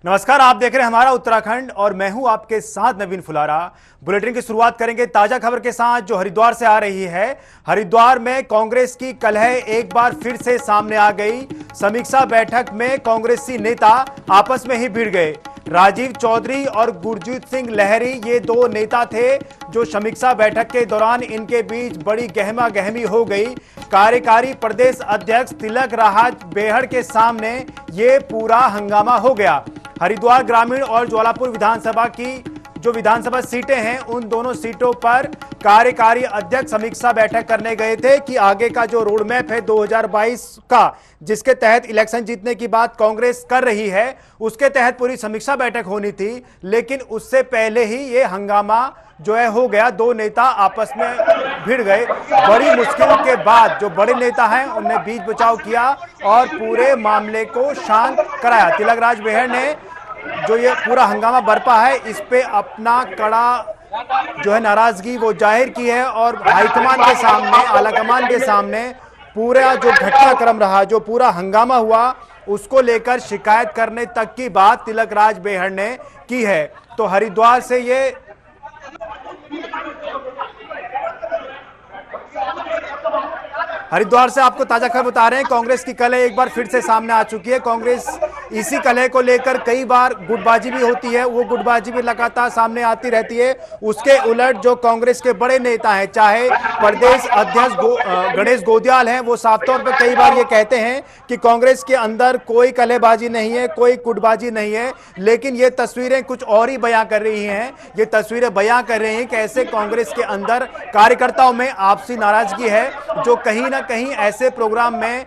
नमस्कार, आप देख रहे हैं हमारा उत्तराखंड और मैं हूं आपके साथ नवीन फुलारा। बुलेटिन की शुरुआत करेंगे ताजा खबर के साथ जो हरिद्वार से आ रही है। हरिद्वार में कांग्रेस की कलह एक बार फिर से सामने आ गई। समीक्षा बैठक में कांग्रेसी नेता आपस में ही भिड़ गए। राजीव चौधरी और गुरजीत सिंह लहरी ये दो नेता थे जो समीक्षा बैठक के दौरान इनके बीच बड़ी गहमा गहमी हो गई। कार्यकारी प्रदेश अध्यक्ष तिलक राज बेहड़ के सामने ये पूरा हंगामा हो गया। हरिद्वार ग्रामीण और ज्वालापुर विधानसभा की जो विधानसभा सीटें हैं उन दोनों सीटों पर कार्यकारी अध्यक्ष समीक्षा बैठक करने गए थे कि आगे का जो रोड मैप है 2022 का, जिसके तहत इलेक्शन जीतने की बात कांग्रेस कर रही है, उसके तहत पूरी समीक्षा बैठक होनी थी। लेकिन उससे पहले ही ये हंगामा जो है हो गया। दो नेता आपस में भिड़ गए। बड़ी मुश्किल के बाद जो बड़े नेता हैं उन्होंने बीच बचाव किया और पूरे मामले को शांत कराया। तिलक राज बेहड़ ने जो ये पूरा हंगामा बरपा है इस पे अपना कड़ा जो है नाराजगी वो जाहिर की है और हाईकमान के सामने, आलाकमान के सामने पूरा जो घटनाक्रम रहा, जो पूरा हंगामा हुआ, उसको लेकर शिकायत करने तक की बात तिलक राज बेहड़ ने की है। तो हरिद्वार से ये हरिद्वार से आपको ताजा खबर बता रहे हैं। कांग्रेस की कलह एक बार फिर से सामने आ चुकी है। कांग्रेस इसी कलह को लेकर कई बार गुटबाजी भी होती है, वो गुटबाजी भी लगातार सामने आती रहती है। उसके उलट जो कांग्रेस के बड़े नेता हैं, चाहे प्रदेश अध्यक्ष गणेश गोदियाल हैं, वो साफ तौर पर कई बार ये कहते हैं कि कांग्रेस के अंदर कोई कलहबाजी नहीं है, कोई गुटबाजी नहीं है। लेकिन ये तस्वीरें कुछ और ही बयां कर रही हैं। ये तस्वीरें बयां कर रही हैं कि ऐसे कांग्रेस के अंदर कार्यकर्ताओं में आपसी नाराजगी है जो कहीं ना कहीं ऐसे प्रोग्राम में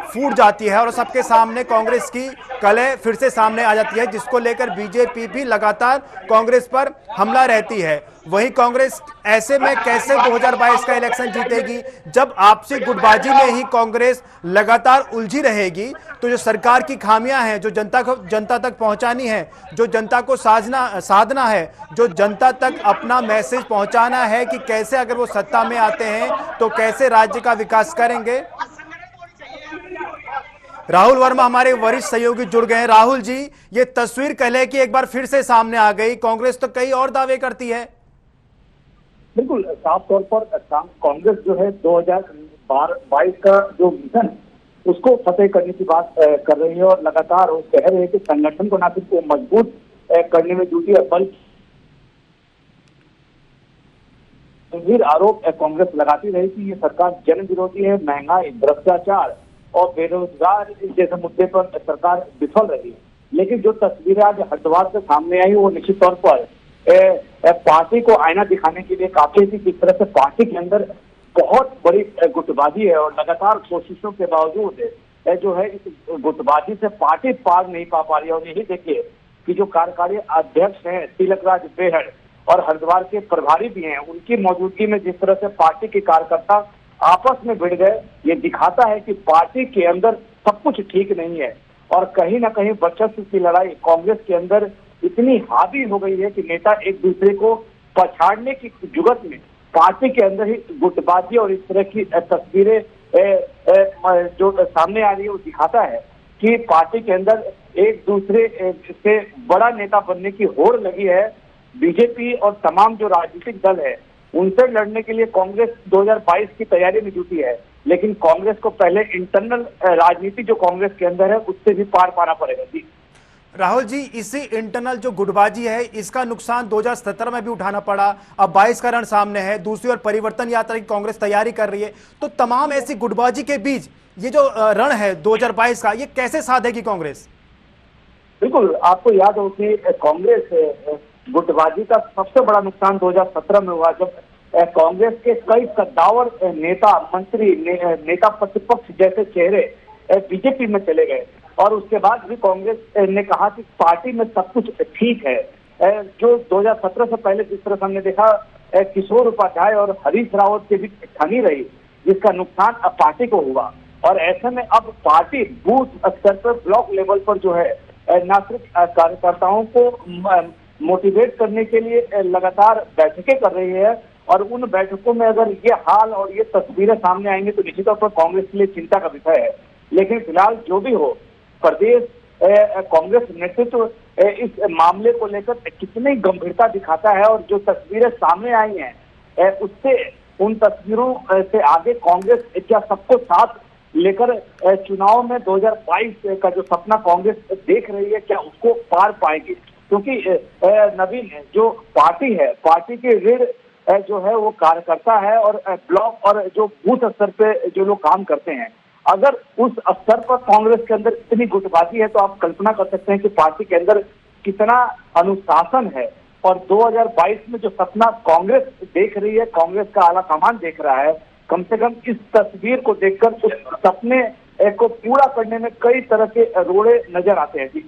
फूट जाती है और सबके सामने कांग्रेस की कलह फिर से सामने आ जाती है, जिसको लेकर बीजेपी भी लगातार कांग्रेस पर हमला रहती है। वही कांग्रेस ऐसे में कैसे 2022 का इलेक्शन जीतेगी जब आपसी गुटबाजी में ही कांग्रेस लगातार उलझी रहेगी। तो जो सरकार की खामियां हैं, जो जनता तक पहुंचानी है, जो जनता को साधना है, जो जनता तक अपना मैसेज पहुंचाना है कि कैसे अगर वो सत्ता में आते हैं तो कैसे राज्य का विकास करेंगे। राहुल वर्मा हमारे वरिष्ठ सहयोगी जुड़ गए हैं। राहुल जी, ये तस्वीर कलह की एक बार फिर से सामने आ गई। कांग्रेस तो कई और दावे करती है। बिल्कुल साफ तौर पर कांग्रेस जो है 2022 का जो मिशन उसको फतेह करने की बात कर रही है और लगातार वो कह रहे हैं कि संगठन को ना सिर्फ मजबूत करने में जुटी है बल्कि गंभीर आरोप कांग्रेस लगाती रही कि ये सरकार जन विरोधी है, महंगाई, भ्रष्टाचार और बेरोजगार जैसे मुद्दे पर सरकार विफल रही है। लेकिन जो तस्वीरें आज हरिद्वार से सामने आई वो निश्चित तौर पर पार्टी को आईना दिखाने के लिए काफी थी। किस तरह से पार्टी के अंदर बहुत बड़ी गुटबाजी है और लगातार कोशिशों के बावजूद जो है इस गुटबाजी से पार्टी पार नहीं पा रही है। और यही देखिए कि जो कार्यकारी अध्यक्ष हैं तिलक राज बेहड़ और हरिद्वार के प्रभारी भी हैं, उनकी मौजूदगी में जिस तरह से पार्टी के कार्यकर्ता आपस में भिड़ गए, ये दिखाता है कि पार्टी के अंदर सब कुछ ठीक नहीं है और कहीं ना कहीं वर्चस्व की लड़ाई कांग्रेस के अंदर इतनी हावी हो गई है कि नेता एक दूसरे को पछाड़ने की जुगत में पार्टी के अंदर ही गुटबाजी और इस तरह की तस्वीरें जो सामने आ रही है वो दिखाता है कि पार्टी के अंदर एक दूसरे से बड़ा नेता बनने की होड़ लगी है। बीजेपी और तमाम जो राजनीतिक दल है उनसे लड़ने के लिए कांग्रेस 2022 की तैयारी में जुटी है, लेकिन कांग्रेस को पहले इंटरनल राजनीति जो कांग्रेस के अंदर है उससे भी पार पाना पड़ेगा। जी राहुल जी, इसी इंटरनल जो गुटबाजी है इसका नुकसान 2017 में भी उठाना पड़ा। अब 22 का रण सामने है, दूसरी ओर परिवर्तन यात्रा की कांग्रेस तैयारी कर रही है। तो तमाम ऐसी गुटबाजी के बीच ये जो रण है 2022 का, ये कैसे साधेगी कांग्रेस? बिल्कुल, आपको याद हो कि कांग्रेस गुटबाजी का सबसे बड़ा नुकसान 2017 में हुआ जब कांग्रेस के कई कद्दावर नेता, मंत्री, नेता प्रतिपक्ष जैसे चेहरे बीजेपी में चले गए और उसके बाद भी कांग्रेस ने कहा कि पार्टी में सब कुछ ठीक है। जो 2017 से पहले जिस तरह हमने देखा किशोर उपाध्याय और हरीश रावत के बीच ठनी रही, जिसका नुकसान अब पार्टी को हुआ। और ऐसे में अब पार्टी बूथ स्तर पर, ब्लॉक लेवल पर जो है न सिर्फ कार्यकर्ताओं को मोटिवेट करने के लिए लगातार बैठकें कर रही है और उन बैठकों में अगर ये हाल और ये तस्वीरें सामने आएंगी तो निश्चित तौर पर कांग्रेस के लिए चिंता का विषय है। लेकिन फिलहाल जो भी हो, प्रदेश कांग्रेस नेतृत्व इस मामले को लेकर कितनी गंभीरता दिखाता है, और जो तस्वीरें सामने आई हैं उससे, उन तस्वीरों से आगे कांग्रेस क्या सबको साथ लेकर चुनाव में 2022 का जो सपना कांग्रेस देख रही है, क्या उसको पार पाएगी? क्योंकि नवीन, जो पार्टी है, पार्टी की रीढ़ जो है वो कार्यकर्ता है, और ब्लॉक और जो बूथ स्तर पे जो लोग काम करते हैं, अगर उस स्तर पर कांग्रेस के अंदर इतनी गुटबाजी है तो आप कल्पना कर सकते हैं कि पार्टी के अंदर कितना अनुशासन है। और 2022 में जो सपना कांग्रेस देख रही है, कांग्रेस का आला कमान देख रहा है, कम से कम इस तस्वीर को देखकर उस सपने को पूरा करने में कई तरह के रोड़े नजर आते हैं। जी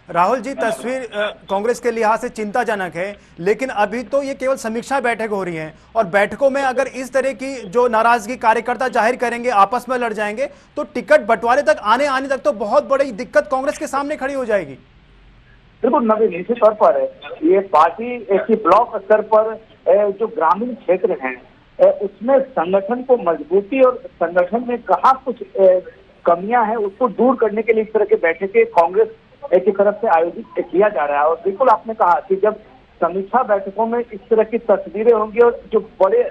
राहुल जी, तस्वीर कांग्रेस के लिहाज से चिंताजनक है, लेकिन अभी तो ये केवल समीक्षा बैठक हो रही है, और बैठकों में अगर इस तरह की जो नाराजगी कार्यकर्ता जाहिर करेंगे, आपस में लड़ जाएंगे, तो टिकट बंटवारे तक आने तक तो बहुत बड़ी दिक्कत कांग्रेस के सामने खड़ी हो जाएगी। बिल्कुल नवीन, निश्चित तौर पर ये पार्टी की ब्लॉक स्तर पर जो ग्रामीण क्षेत्र हैं उसमें संगठन को मजबूती और संगठन में कहाँ कुछ कमियां हैं उसको दूर करने के लिए इस तरह के बैठकें कांग्रेस की तरफ से आयोजित किया जा रहा है। और बिल्कुल आपने कहा कि जब समीक्षा बैठकों में इस तरह की तस्वीरें होंगी, और जो बड़े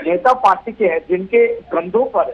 नेता पार्टी के हैं जिनके कंधों पर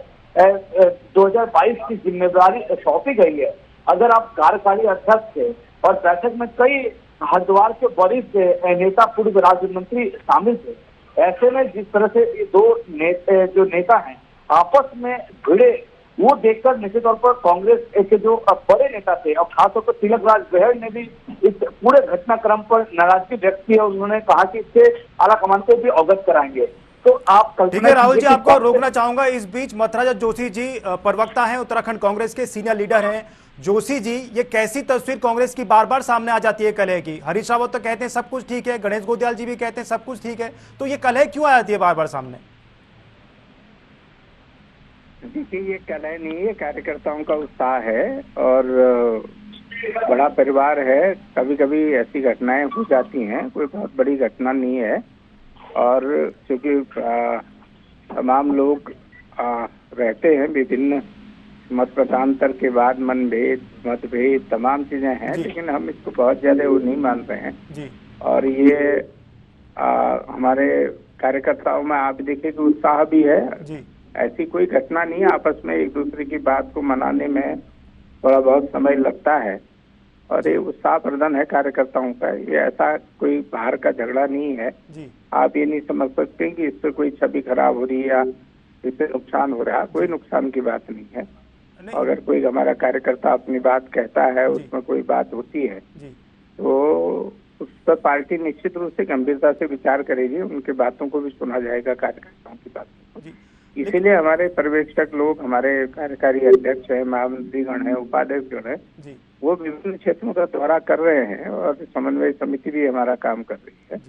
2022 की जिम्मेदारी सौंपी गई है, अगर आप कार्यकारी अध्यक्ष थे और बैठक में कई हरिद्वार के वरिष्ठ नेता, पूर्व राज्य मंत्री शामिल थे, ऐसे में जिस तरह से ये दो जो नेता हैं आपस में भिड़े, वो देखकर निश्चित तौर पर कांग्रेस के जो बड़े नेता थे, और खासतौर पर तिलक राज बेहड़ ने भी इस पूरे घटनाक्रम पर नाराजगी व्यक्त की, और उन्होंने कहा कि इससे आला कमान को भी अवगत कराएंगे। तो आप ठीक है राहुल जी, आपको रोकना चाहूंगा। इस बीच मथुराज जोशी जी प्रवक्ता हैं, उत्तराखंड कांग्रेस के सीनियर लीडर हैं। जोशी जी, ये कैसी तस्वीर कांग्रेस की बार बार सामने आ जाती है कलह की? हरीश रावत तो कहते हैं सब कुछ ठीक है, गणेश गोंदियाल जी भी कहते हैं सब कुछ ठीक है, तो ये कलह क्यों आ जाती है बार बार सामने? देखिए, ये कलह नहीं है, कार्यकर्ताओं का उत्साह है और बड़ा परिवार है। कभी कभी ऐसी घटनाएं हो जाती हैं, कोई बहुत बड़ी घटना नहीं है। और क्योंकि तमाम लोग रहते हैं, विभिन्न मत मतांतर के बाद मतभेद तमाम चीजें हैं, लेकिन हम इसको बहुत ज्यादा वो नहीं मान रहे हैं जी। और ये हमारे कार्यकर्ताओं में आप देखिए कि उत्साह भी है जी। ऐसी कोई घटना नहीं है, आपस में एक दूसरे की बात को मनाने में थोड़ा बहुत समय लगता है, और ये उत्साह प्रदन है कार्यकर्ताओं का। ये ऐसा कोई बाहर का झगड़ा नहीं है जी। आप ये नहीं समझ सकते कि इससे कोई छवि खराब हो रही है या इससे नुकसान हो रहा है, कोई नुकसान की बात नहीं है। अगर कोई हमारा कार्यकर्ता अपनी बात कहता है, उसमें कोई बात होती है तो उस पर पार्टी निश्चित रूप से गंभीरता से विचार करेगी, उनकी बातों को भी सुना जाएगा, कार्यकर्ताओं की बातों को। इसीलिए हमारे पर्यवेक्षक लोग, हमारे कार्यकारी अध्यक्ष है, महामंत्रीगण है, उपाध्यक्षगण है, वो विभिन्न क्षेत्रों का दौरा कर रहे हैं, और समन्वय समिति भी हमारा काम कर रही है।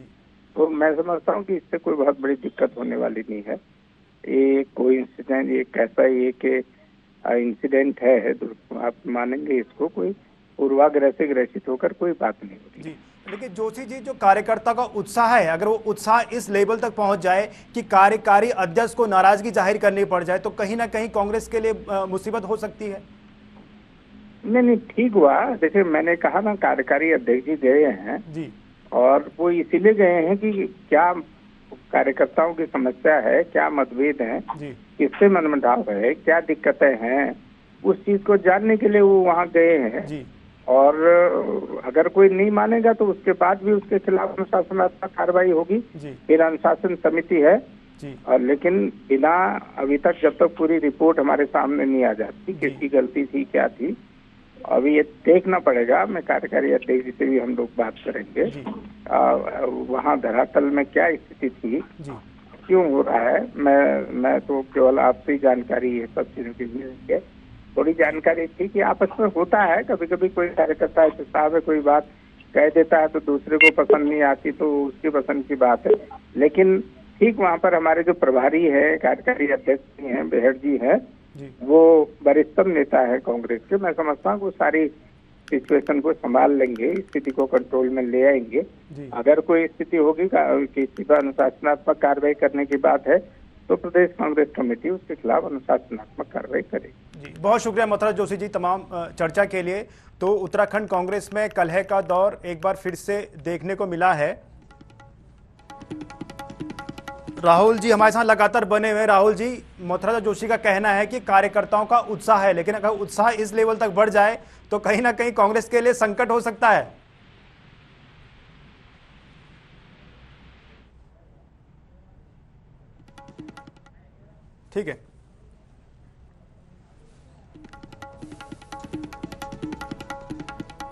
तो मैं समझता हूँ कि इससे कोई बहुत बड़ी दिक्कत होने वाली नहीं है। ये कोई इंसिडेंट, ये कैसा एक इंसिडेंट है, आप मानेंगे इसको, कोई पूर्वाग्रह से ग्रसित होकर कोई बात नहीं होती। लेकिन जोशी जी, जो कार्यकर्ता का उत्साह है, अगर वो उत्साह इस लेवल तक पहुंच जाए कि कार्यकारी अध्यक्ष को नाराजगी जाहिर करनी पड़ जाए, तो कहीं ना कहीं कांग्रेस के लिए मुसीबत हो सकती है। नहीं, ठीक हुआ। देखिए, मैंने कहा ना, कार्यकारी अध्यक्ष जी गए हैं जी, और वो इसीलिए गए हैं कि क्या कार्यकर्ताओं की समस्या है, क्या मतभेद है, किससे मनमुटाव है, क्या दिक्कतें हैं, उस चीज को जानने के लिए वो वहाँ गए हैं जी। और अगर कोई नहीं मानेगा तो उसके बाद भी उसके खिलाफ अनुशासनात्मक कार्रवाई होगी। फिर अनुशासन समिति है जी। और लेकिन बिना अभी तक, जब तक पूरी रिपोर्ट हमारे सामने नहीं आ जाती किसकी गलती थी, क्या थी, अभी ये देखना पड़ेगा। मैं कार्यकारी अध्यक्ष जी से भी हम लोग बात करेंगे, वहाँ धरातल में क्या स्थिति थी, क्यों हो रहा है। मैं तो केवल आपसे ही जानकारी है सब चीजों की मिलेंगे। थोड़ी जानकारी थी कि आपस में होता है, कभी कभी कोई कार्यकर्ता ऐसे साहब है, कोई बात कह देता है तो दूसरे को पसंद नहीं आती, तो उसकी पसंद की बात है। लेकिन ठीक वहाँ पर हमारे जो प्रभारी है, कार्यकारी अध्यक्ष हैं, बेहड़ जी है, वो वरिष्ठतम नेता है कांग्रेस के। मैं समझता हूँ वो सारी सिचुएशन को संभाल लेंगे, स्थिति को कंट्रोल में ले आएंगे। अगर कोई स्थिति होगी कि इस पर अनुशासनात्मक कार्रवाई करने की बात है, तो प्रदेश कांग्रेस कमेटी उसके खिलाफ अनुशासनात्मक कार्रवाई करेगी। जी, बहुत शुक्रिया मथुराज जोशी जी तमाम चर्चा के लिए। तो उत्तराखंड कांग्रेस में कलह का दौर एक बार फिर से देखने को मिला है। राहुल जी हमारे साथ लगातार बने हुए। राहुल जी, मोथराज जोशी का कहना है कि कार्यकर्ताओं का उत्साह है, लेकिन अगर उत्साह इस लेवल तक बढ़ जाए तो कहीं ना कहीं कांग्रेस के लिए संकट हो सकता है। ठीक है।